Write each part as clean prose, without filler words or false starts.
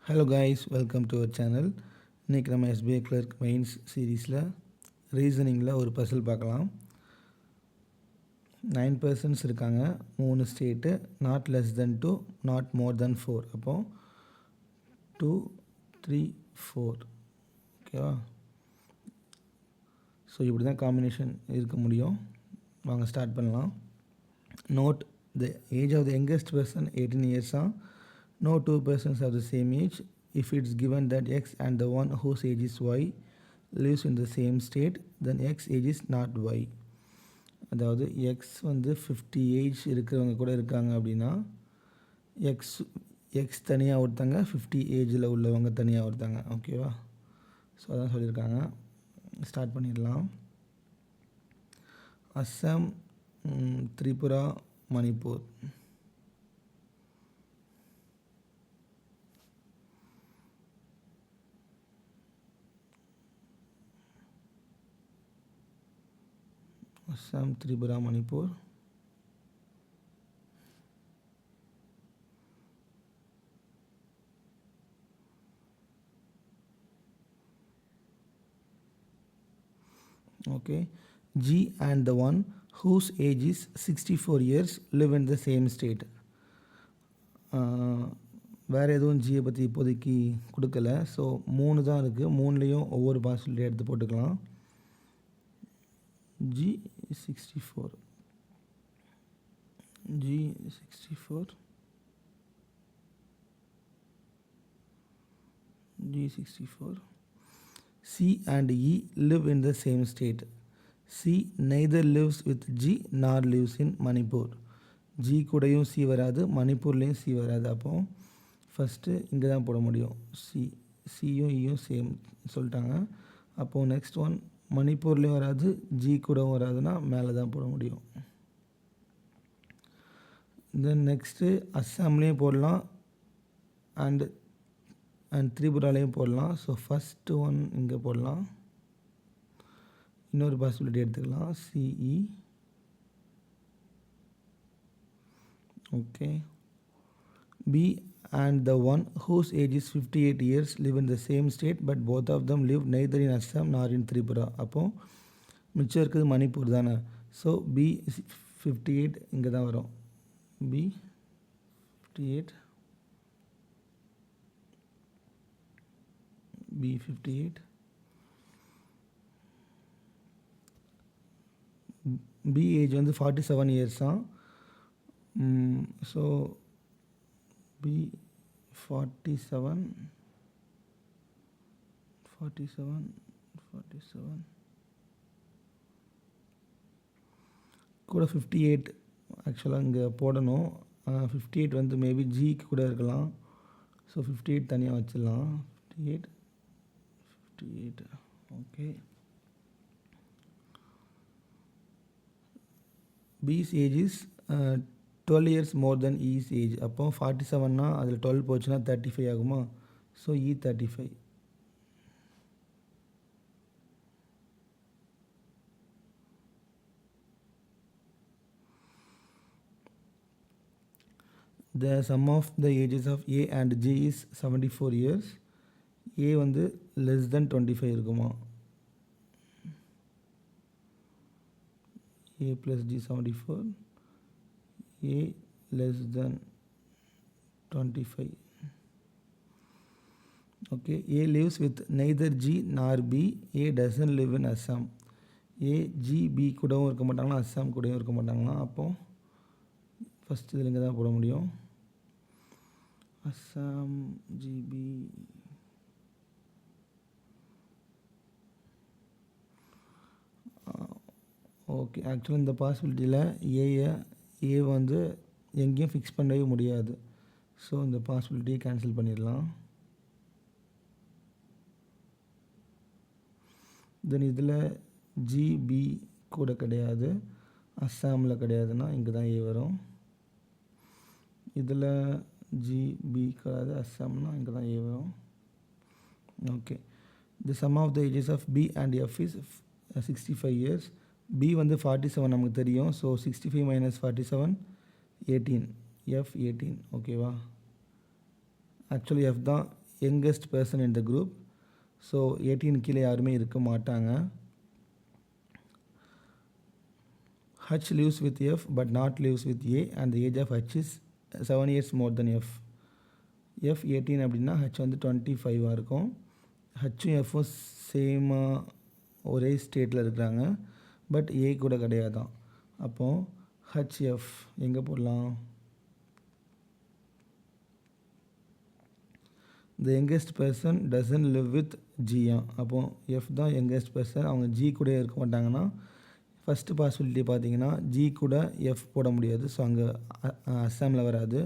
Hello guys, welcome to our channel. இன்றைக்கி நம்ம SBI clerk mains சீரீஸில் ரீசனிங்கில் ஒரு பசில் பார்க்கலாம். 9 பர்சன்ஸ் இருக்காங்க, 3 state, not less than 2, not more than 4. அப்போது 2, 3, 4. ஓகேவா? ஸோ இப்படி தான் காம்பினேஷன் இருக்க முடியும். வாங்க ஸ்டார்ட் பண்ணலாம். Note the age of the youngest person 18 இயர்ஸாக. No two persons have the same age. If it's given that X and the one whose age is Y lives in the same state, then X age is not Y. அதாவது X வந்து 50 age இருக்கிறவங்க கூட இருக்காங்க அப்படின்னா X தனியாக ஒருத்தாங்க, 50 ஏஜில் உள்ளவங்க தனியாக ஒருத்தாங்க. ஓகேவா? ஸோ அதான் சொல்லியிருக்காங்க. ஸ்டார்ட் பண்ணிடலாம். Assam, Tripura, Manipur. Assam, Tripura, Manipur. Okay. G and the one whose age is 64 years live in the same state. வேறு எதுவும் ஜியை பற்றி இப்போதைக்கு கொடுக்கல. ஸோ 3 தான் இருக்குது. 3லேயும் ஒவ்வொரு பாசிபிலிட்டி எடுத்து போட்டுக்கலாம். G 64. G 64. G 64. C and E live in the same state. C neither lives with G nor lives in Manipur. G கூடையும் C வராது, மணிப்பூர்லேயும் C வராது. அப்போது ஃபஸ்ட்டு இங்கே தான் போட முடியும். சியும் ஈயும் சேம் சொல்லிட்டாங்க. அப்போது நெக்ஸ்ட் ஒன் மணிப்பூர்லேயும் வராது, ஜி கூடவும் வராதுன்னா மேலே தான் போட முடியும். தென் நெக்ஸ்ட்டு அஸ்ஸாம்லேயும் போடலாம் அண்ட் திரிபுராலேயும் போடலாம். ஸோ ஃபஸ்ட்டு ஒன் இங்கே போடலாம். இன்னொரு பாசிபிலிட்டி எடுத்துக்கலாம். C. E. Okay and the one whose age is 58 years live in the same state but both of them live neither in Assam nor in Tripura. அப்போது மிச்சம் இருக்குது மணிப்பூர் தானே. So B 58 இங்கே தான் வரும். பி 58. பி 58. பி ஏஜ் வந்து 47 years தான். So B 47 கூட 58 ஆக்சுவலாக இங்கே போடணும். 58 வந்து மேபி ஜிக்கு கூட இருக்கலாம். ஸோ 58 தனியாக வச்சிடலாம். 58. ஓகே. பிஸ் age is 12 years more than E's age. அப்போ 47னா அதில் 12 போச்சுன்னா 35 ஆகுமா? So E 35. The sum of the ages of A and G is 74 years. A வந்து less than 25 இருக்குமா? A plus G 74. A less than 25. Okay. A lives with neither G nor B. A doesn't live in Assam. A G B கூடவும் இருக்க மாட்டாங்களா, அஸ்ஸாம் கூடவும் இருக்க மாட்டாங்களா. அப்போது first இதில் இங்கே தான் போட முடியும். அஸ்ஸாம் ஜிபி. ஓகே. ஆக்சுவலாக இந்த பாசிபிலிட்டியில் ஏ வந்து எங்கேயும் ஃபிக்ஸ் பண்ணவே முடியாது. ஸோ இந்த பாசிபிலிட்டியை கேன்சல் பண்ணிடலாம். தென் இதில் ஜிபி கூட கிடையாது, அஸ்ஸாமில் கிடையாதுன்னா இங்கே தான் ஏ வரும். இதில் ஜிபி கிடையாது, அஸ்ஸாம்னா இங்கே தான் ஏ வரும். Okay. The sum of the ages of B and F is 65 years. B வந்து 47 நமக்கு தெரியும். So 65 minus 47 18. எஃப் 18. ஓகேவா? ஆக்சுவலி எஃப் தான் youngest person in the group. So 18 கீழே யாருமே இருக்க மாட்டாங்க. H lives with F but not lives with A and the age of H is 7 years more than F. F 18 அப்படின்னா H வந்து 25 இருக்கும். ஹச்சும் எஃப்பும் சேமாக ஒரே ஸ்டேட்டில் இருக்கிறாங்க, பட் ஏ கூட கிடையாதான். அப்போது ஹச்எஃப் எங்கே போடலாம்? The youngest person doesn't live with G. அப்போது எஃப் தான் யங்கஸ்ட் பர்சன், அவங்க ஜி கூட இருக்க மாட்டாங்கன்னா ஃபஸ்ட்டு பாசிபிலிட்டி பார்த்தீங்கன்னா ஜி கூட எஃப் போட முடியாது, ஸோ அங்கே அஸ்ஸாமில் வராது.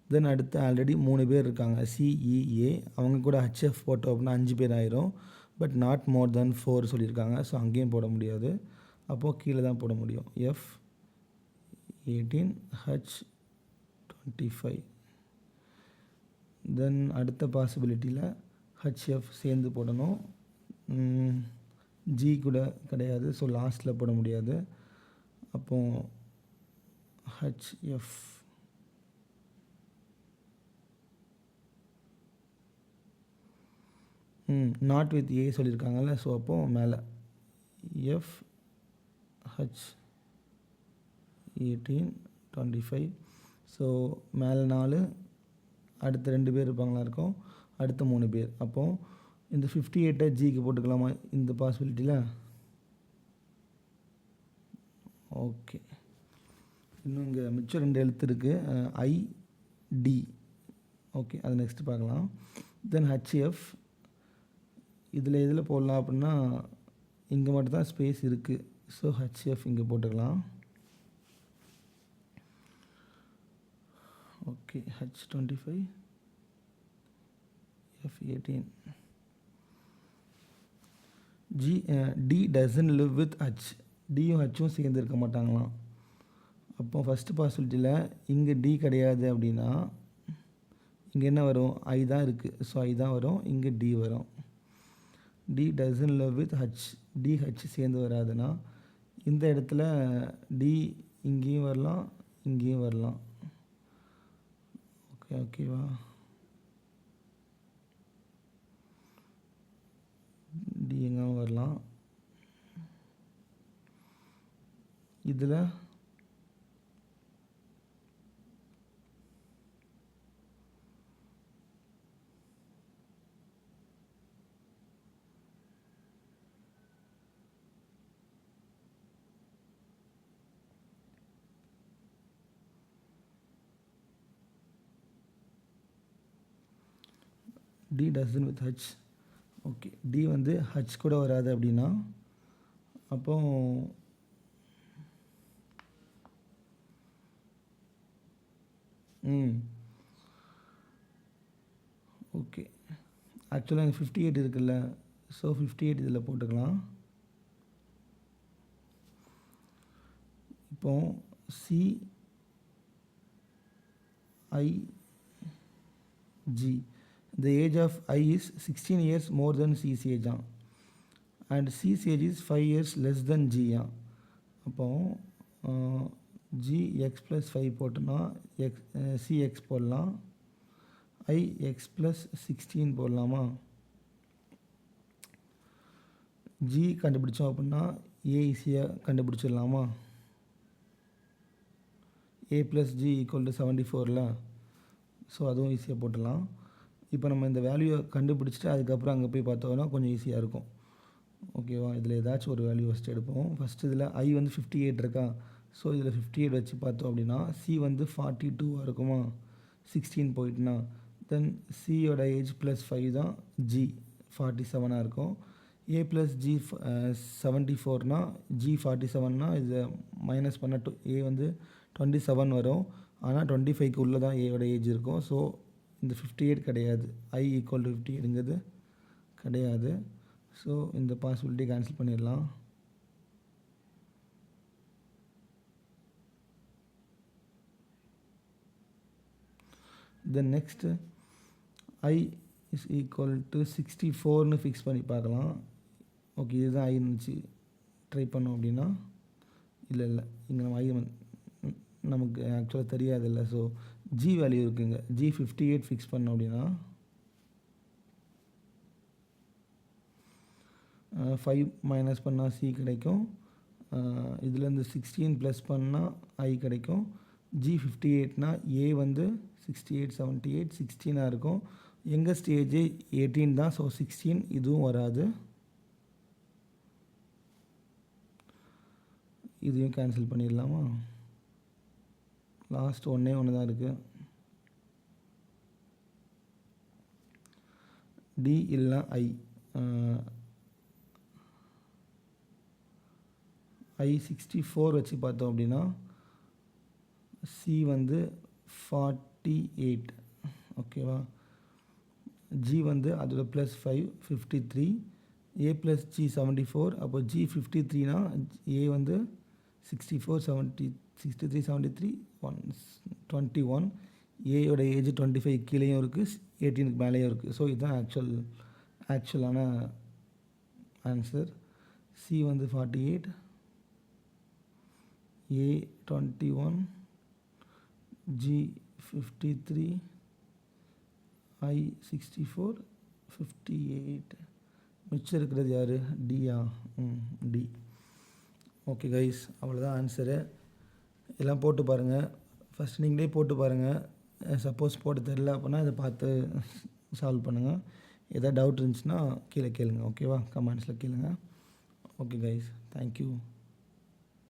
தென் அடுத்து ஆல்ரெடி 3 பேர் இருக்காங்க சிஇஏ, அவங்க கூட ஹச்எஃப் போட்டோம் அப்படின்னா 5 பேர் ஆயிரும். பட் நாட் மோர் தென் 4 சொல்லியிருக்காங்க, ஸோ அங்கேயும் போட முடியாது. அப்போது கீழே தான் போட முடியும். F 18 H 25. தென் அடுத்த பாசிபிலிட்டியில் ஹச்எஃப் சேர்ந்து போடணும். ஜி கூட கிடையாது, ஸோ லாஸ்ட்டில் போட முடியாது. அப்போது ஹச்எஃப் நாட் வித் ஏ சொல்லியிருக்காங்கல்ல, ஸோ அப்போது மேலே எஃப் ஹச் 18 25. ஸோ மேலே 4, அடுத்த 2 பேர் இருப்பாங்களா இருக்கும், அடுத்த 3 பேர். அப்போது இந்த 58 ஜிக்கு போட்டுக்கலாமா இந்த பாசிபிலிட்டியில்? ஓகே. இன்னும் இங்கே மிச்சம் 2 எழுத்து இருக்குது, ஐடி. ஓகே, அது நெக்ஸ்ட்டு பார்க்கலாம். தென் ஹச்எஃப் இதில் எதில் போடலாம் அப்படின்னா இங்கே மட்டும்தான் ஸ்பேஸ் இருக்குது, ஸோ ஹச்எஃப் இங்கே போட்டுக்கலாம். Okay, H 25 F 18. D doesn't live with H. டியும் ஹச்சும் சேர்ந்து இருக்க மாட்டாங்களாம். அப்போ ஃபஸ்ட்டு பாசிபிலிட்டியில் இங்கே டி கிடையாது அப்படின்னா இங்கே என்ன வரும்? ஐ தான் இருக்குது, ஸோ ஐ தான் வரும். இங்கே டி வரும். D doesn't live with H, D H சேர்ந்து வராதுன்னா இந்த இடத்துல டி இங்கேயும் வரலாம், இங்கேயும் வரலாம். ஓகேவா? டி எங்கே வரலாம்? இதில் D doesn't with H. Okay, D வந்து ஹச் கூட வராது அப்படின்னா அப்போ ஓகே. ஆக்சுவலாக இங்கே 58 இருக்குல்ல, ஸோ 58 இதில் போட்டுக்கலாம். இப்போ CIG, the age of I is 16 years more than C's age and C's age is 5 years less than G. அப்போ G x plus 5 போட்டோன்னா CX போடலாம், I x plus 16 போடலாமா? G கண்டுபிடிச்சோம் அப்படின்னா A ஈஸியாக கண்டுபிடிச்சிடலாமா? A plus G equal to 74ல, so அதுவும் ஈஸியாக போட்டுடலாம். இப்போ நம்ம இந்த வேல்யூவை கண்டுபிடிச்சிட்டு அதுக்கப்புறம் அங்கே போய் பார்த்தோன்னா கொஞ்சம் ஈஸியாக இருக்கும். ஓகேவா? இதில் ஏதாச்சும் ஒரு வேல்யூ ஃபஸ்ட்டு எடுப்போம். ஃபஸ்ட்டு இதில் ஐ வந்து 58 இருக்கா, ஸோ இதில் 58 வச்சு பார்த்தோம் அப்படின்னா சி வந்து 42 இருக்குமா, 16 போயிட்டுனா. தென் சியோட ஏஜ் ப்ளஸ் 5 தான் ஜி 47 இருக்கும். ஏ ப்ளஸ் ஜி 74னா ஜி 47னா இது மைனஸ் பண்ண ஏ வந்து 27 வரும். ஆனால் 25க்கு உள்ளே தான் ஏயோட ஏஜ் இருக்கும். ஸோ இந்த 58 கிடையாது, ஐ ஈக்குவல் டு 58ங்கிறது கிடையாது. ஸோ இந்த பாசிபிலிட்டி கேன்சல் பண்ணிடலாம். Then next I is equal to 64ன்னு ஃபிக்ஸ் பண்ணி பார்க்கலாம். ஓகே, இதுதான் ஐ இருந்துச்சு, ட்ரை பண்ணோம் அப்படின்னா இல்லை இங்கே நம்ம ஐ நமக்கு ஆக்சுவலாக தெரியாது இல்லை. ஸோ ஜி வேல்யூ இருக்குங்க, ஜி 58 ஃபிக்ஸ் பண்ணோம் அப்படின்னா 5 மைனஸ் பண்ணால் சி கிடைக்கும். இதுலேருந்து 16 ப்ளஸ் பண்ணால் ஐ கிடைக்கும். ஜி 58னா ஏ வந்து 68 78 16 இருக்கும். எங்கள் ஸ்டேஜ் 18 தான். ஸோ 16 இதுவும் வராது. இதையும் கேன்சல் பண்ணிடலாமா? லாஸ்ட் ஒன்றே ஒன்று தான் இருக்குது. டி இல்லைனா ஐ. ஐ 64 வச்சு பார்த்தோம் அப்படின்னா சி வந்து 48. ஓகேவா? ஜி வந்து அதோட ப்ளஸ் 5 53. ஏ ப்ளஸ் ஜி 74. அப்போ ஜி 53னா ஏ வந்து 64 70 63 73 21. ஏயோட ஏஜ் 25 கீழேயும் இருக்குது, 18க்கு மேலேயும் இருக்குது. ஸோ இதுதான் ஆக்சுவலான ஆன்சர். சி வந்து 48, ஏ 21, ஜி 53, ஐ 64, 58. மிச்சம் இருக்கிறது யார்? டியா? டி. ஓகே கைஸ், அவ்வளோதான் ஆன்சரு. எல்லாம் போட்டு பாருங்கள். ஃபஸ்ட் நீங்களே போட்டு பாருங்கள். சப்போஸ் போட்டு தெரில அப்படின்னா இதை பார்த்து சால்வ் பண்ணுங்கள். எதாவது டவுட் இருந்துச்சுன்னா கீழே கேளுங்க. ஓகேவா? கமெண்ட்ஸில் கேளுங்க. Okay guys, thank you.